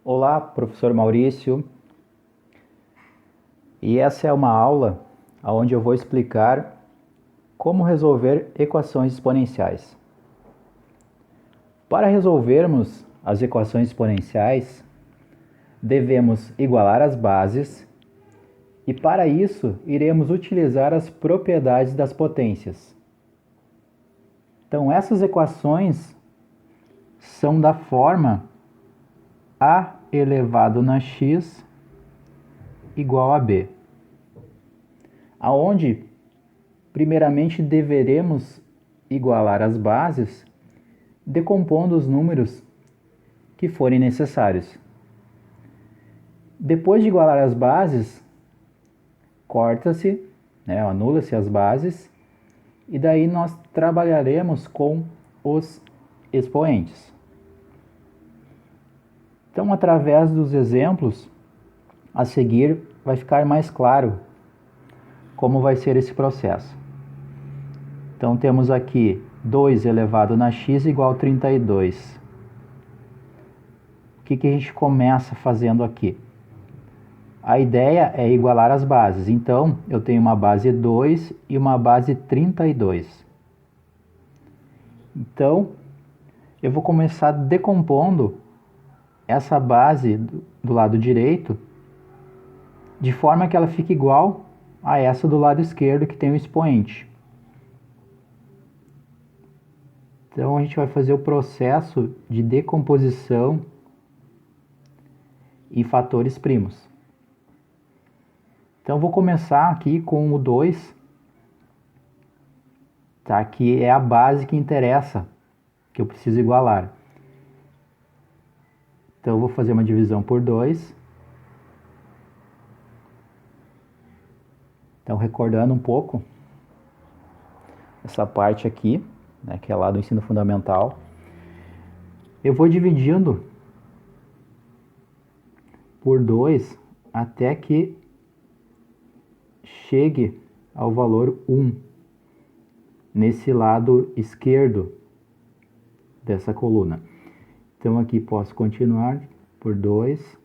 Olá, professor Maurício. E essa é uma aula onde eu vou explicar como resolver equações exponenciais. Para resolvermos as equações exponenciais, devemos igualar as bases e, para isso, iremos utilizar as propriedades das potências. Então, essas equações são da forma a elevado na x igual a b, aonde primeiramente deveremos igualar as bases decompondo os números que forem necessários. Depois de igualar as bases, corta-se, anula-se as bases, e daí nós trabalharemos com os expoentes. Então, através dos exemplos a seguir, vai ficar mais claro como vai ser esse processo. Então, temos aqui 2 elevado na x igual a 32. O que a gente começa fazendo aqui? A ideia é igualar as bases. Então, eu tenho uma base 2 e uma base 32. Então, eu vou começar decompondo essa base do lado direito de forma que ela fique igual a essa do lado esquerdo que tem o expoente. Então, a gente vai fazer o processo de decomposição em fatores primos. Então, vou começar aqui com o 2, tá? Que é a base que interessa, que eu preciso igualar. Então, eu vou fazer uma divisão por 2. Então, recordando um pouco essa parte aqui, que é lá do ensino fundamental, eu vou dividindo por 2 até que chegue ao valor 1 nesse lado esquerdo dessa coluna. Então, aqui posso continuar por 2,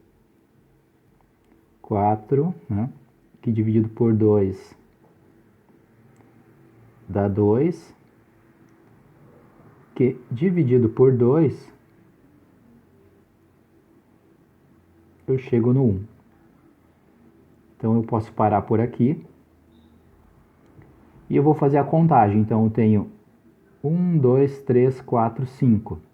4, que dividido por 2 dá 2, que dividido por 2 eu chego no 1. Então, eu posso parar por aqui e eu vou fazer a contagem. Então, eu tenho 1, 2, 3, 4, 5.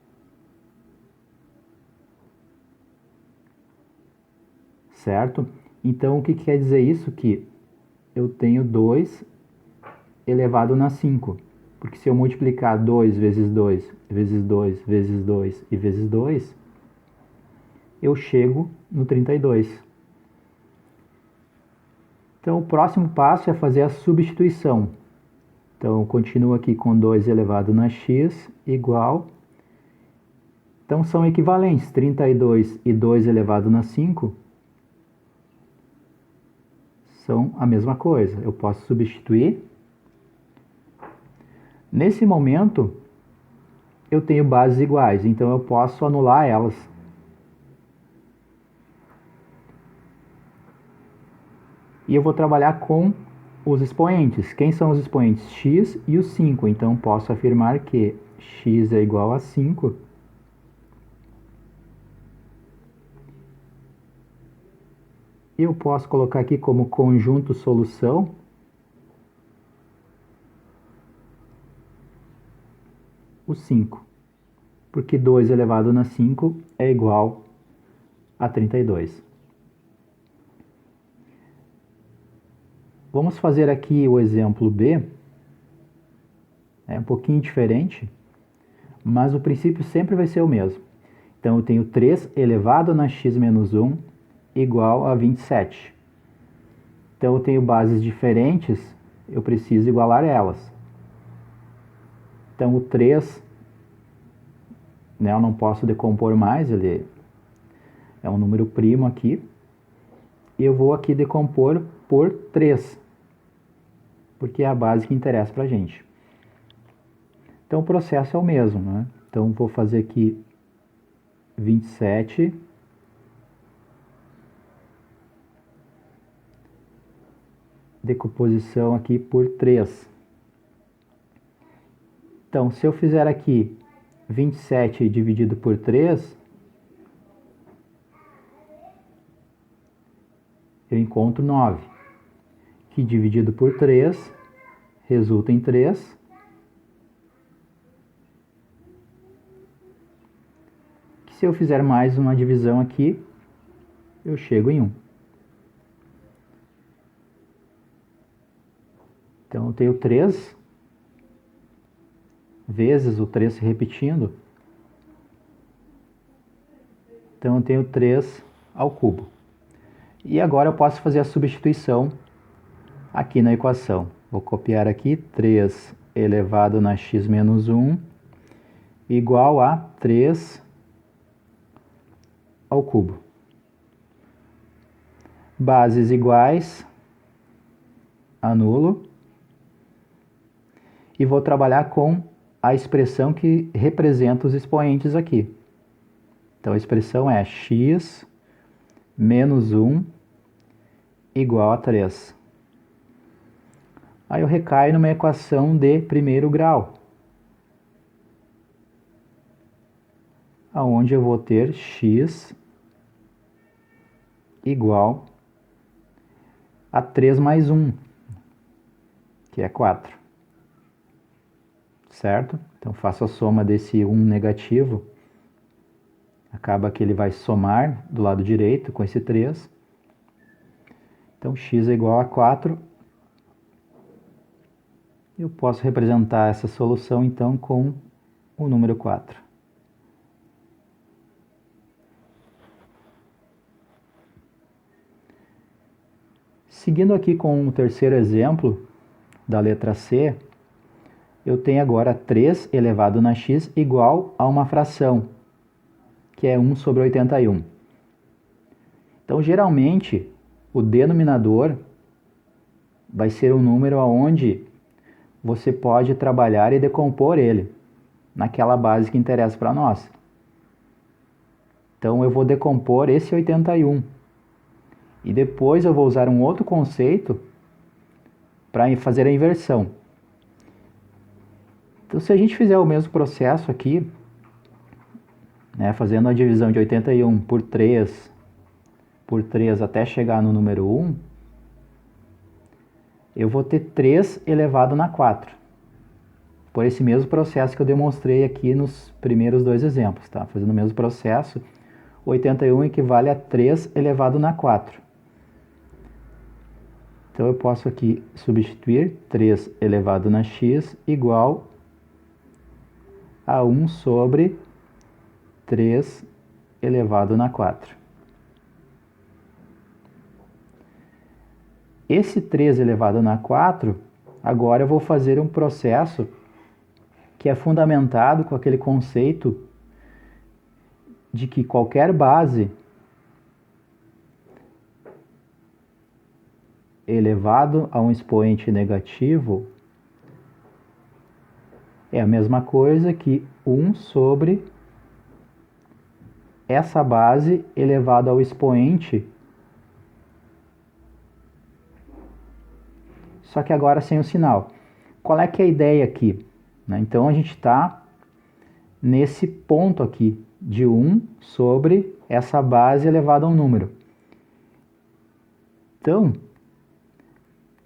Certo? Então, o que quer dizer isso? Que eu tenho 2 elevado na 5. Porque se eu multiplicar 2 vezes 2, vezes 2, vezes 2 e vezes 2, eu chego no 32. Então, o próximo passo é fazer a substituição. Então, eu continuo aqui com 2 elevado na x igual. Então, são equivalentes. 32 e 2 elevado na 5 são a mesma coisa. Eu posso substituir. Nesse momento, eu tenho bases iguais, então eu posso anular elas. E eu vou trabalhar com os expoentes. Quem são os expoentes? X e o 5. Então, posso afirmar que x é igual a 5. Eu posso colocar aqui como conjunto solução o 5. Porque 2 elevado na 5 é igual a 32. Vamos fazer aqui o exemplo B. É um pouquinho diferente, mas o princípio sempre vai ser o mesmo. Então, eu tenho 3 elevado na x menos 1 igual a 27. Então, eu tenho bases diferentes, eu preciso igualar elas. Então, o 3, eu não posso decompor mais, ele é um número primo aqui. E eu vou aqui decompor por 3, porque é a base que interessa para a gente. Então, o processo é o mesmo, Então, vou fazer aqui 27 decomposição aqui por 3. Então, se eu fizer aqui 27 dividido por 3, eu encontro 9, que dividido por 3 resulta em 3. Que se eu fizer mais uma divisão aqui, eu chego em 1. Então, eu tenho 3 vezes o 3 se repetindo. Então, eu tenho 3 ao cubo. E agora eu posso fazer a substituição aqui na equação. Vou copiar aqui 3 elevado na x menos 1 igual a 3 ao cubo. Bases iguais, anulo. E vou trabalhar com a expressão que representa os expoentes aqui. Então, a expressão é x menos 1 igual a 3. Aí eu recaio numa equação de primeiro grau, onde eu vou ter x igual a 3 mais 1, que é 4. Certo? Então, faço a soma desse 1 negativo. Acaba que ele vai somar do lado direito com esse 3. Então, x é igual a 4. Eu posso representar essa solução, então, com o número 4. Seguindo aqui com o terceiro exemplo, da letra C, eu tenho agora 3 elevado na x igual a uma fração, que é 1 sobre 81. Então, geralmente, o denominador vai ser um número onde você pode trabalhar e decompor ele naquela base que interessa para nós. Então, eu vou decompor esse 81. E depois eu vou usar um outro conceito para fazer a inversão. Então, se a gente fizer o mesmo processo aqui, né, fazendo a divisão de 81 por 3 até chegar no número 1, eu vou ter 3 elevado na 4. Por esse mesmo processo que eu demonstrei aqui nos primeiros dois exemplos. Tá? Fazendo o mesmo processo, 81 equivale a 3 elevado na 4. Então, eu posso aqui substituir 3 elevado na x igual a 1 sobre 3 elevado na 4. Esse 3 elevado na 4, agora eu vou fazer um processo que é fundamentado com aquele conceito de que qualquer base elevado a um expoente negativo é a mesma coisa que 1 sobre essa base elevado ao expoente, só que agora sem o sinal. Qual é que é a ideia aqui? Então, a gente está nesse ponto aqui de 1 sobre essa base elevada a um número. Então,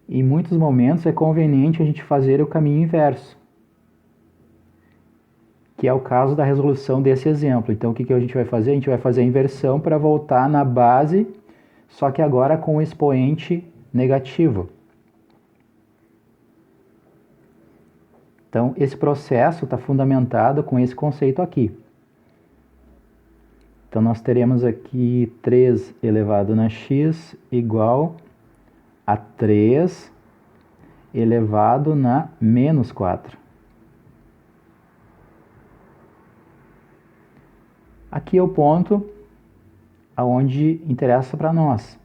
em muitos momentos é conveniente a gente fazer o caminho inverso, que é o caso da resolução desse exemplo. Então, o que a gente vai fazer? A gente vai fazer a inversão para voltar na base, só que agora com o expoente negativo. Então, esse processo está fundamentado com esse conceito aqui. Então, nós teremos aqui 3 elevado na x igual a 3 elevado na menos 4. Aqui é o ponto aonde interessa para nós,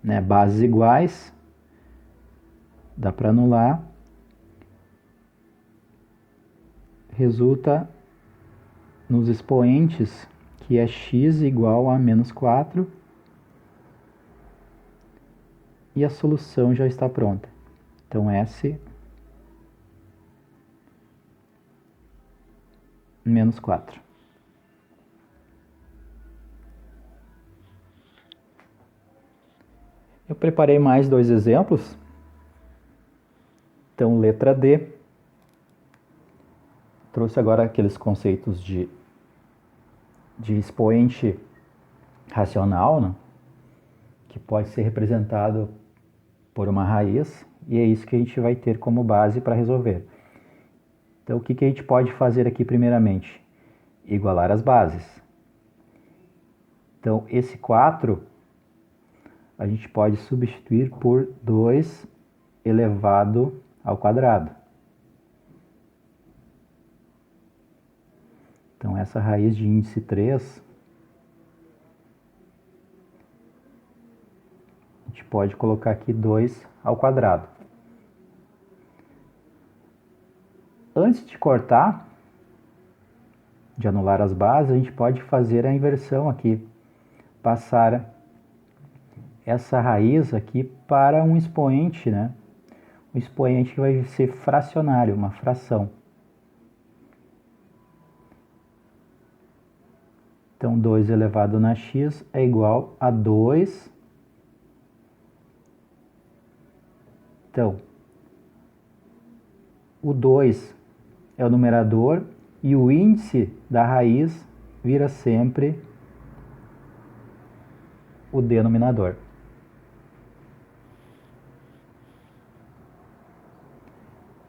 né? Bases iguais, dá para anular, resulta nos expoentes que é x igual a menos 4 e a solução já está pronta. Então, S menos 4. Eu preparei mais 2 exemplos. Então, letra D. Trouxe agora aqueles conceitos de expoente racional, né? Que pode ser representado por uma raiz, e é isso que a gente vai ter como base para resolver. Então, o que a gente pode fazer aqui primeiramente? Igualar as bases. Então, esse 4 a gente pode substituir por 2 elevado ao quadrado. Então, essa raiz de índice 3, a gente pode colocar aqui 2 ao quadrado. Antes de cortar, de anular as bases, a gente pode fazer a inversão aqui. Passar essa raiz aqui para um expoente, né? Um expoente que vai ser fracionário, uma fração. Então, 2 elevado na x é igual a 2. Então, o 2 é o numerador e o índice da raiz vira sempre o denominador.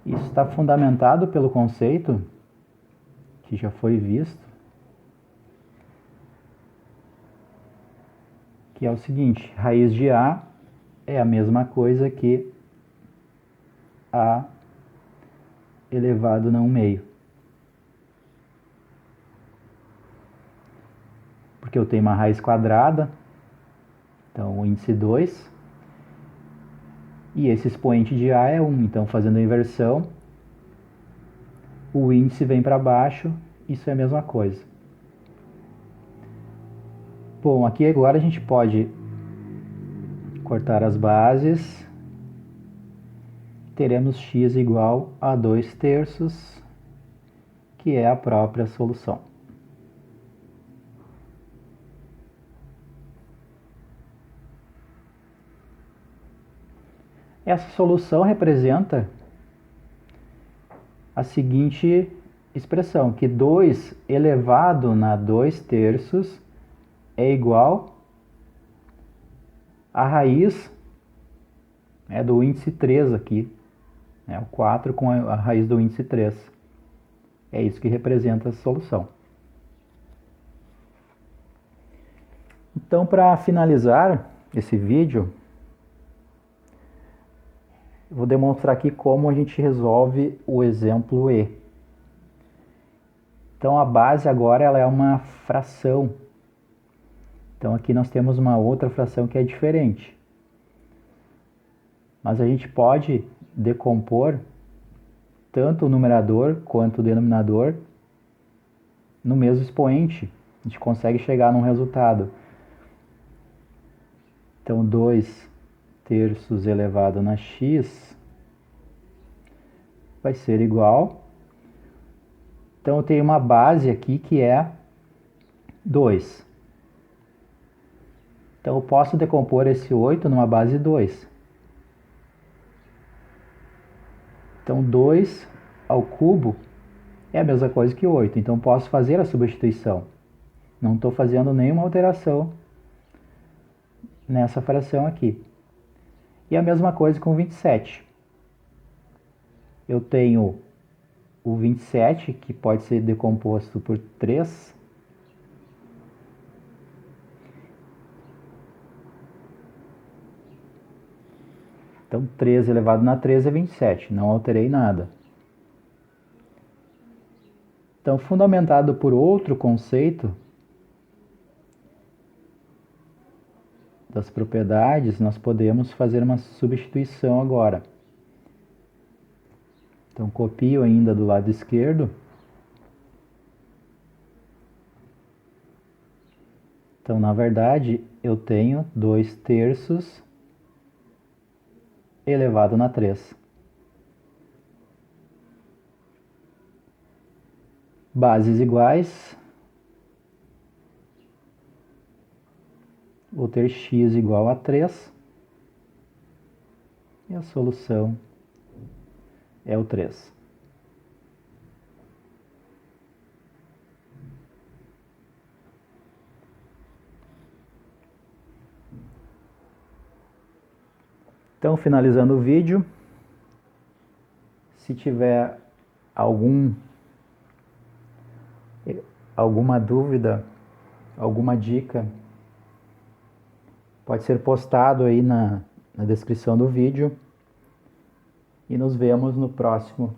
Isso está fundamentado pelo conceito que já foi visto, que é o seguinte: raiz de A é a mesma coisa que A elevado na 1/2. Porque eu tenho uma raiz quadrada, então o índice 2, e esse expoente de A é 1. Então, fazendo a inversão, o índice vem para baixo, isso é a mesma coisa. Bom, aqui agora a gente pode cortar as bases. Teremos x igual a 2/3, que é a própria solução. Essa solução representa a seguinte expressão, que 2 elevado na 2/3 é igual a raiz do índice 3 aqui, o 4 com a raiz do índice 3. É isso que representa a solução. Então, para finalizar esse vídeo, eu vou demonstrar aqui como a gente resolve o exemplo E. Então, a base agora ela é uma fração. Então, aqui nós temos uma outra fração que é diferente. Mas a gente pode decompor tanto o numerador quanto o denominador no mesmo expoente. A gente consegue chegar num resultado. Então, 2/3 elevado na x vai ser igual. Então, eu tenho uma base aqui que é 2. Então, eu posso decompor esse 8 numa base 2. Então, 2 ao cubo é a mesma coisa que 8. Então, posso fazer a substituição. Não estou fazendo nenhuma alteração nessa fração aqui. E a mesma coisa com 27. Eu tenho o 27, que pode ser decomposto por 3. Então, 3 elevado na 3 é 27. Não alterei nada. Então, fundamentado por outro conceito das propriedades, nós podemos fazer uma substituição agora. Então, copio ainda do lado esquerdo. Então, na verdade, eu tenho 2/3 elevado na 3. Bases iguais. Vou ter x igual a 3. E a solução é o 3. Então, finalizando o vídeo, se tiver alguma dúvida, alguma dica, pode ser postado aí na descrição do vídeo. E nos vemos no próximo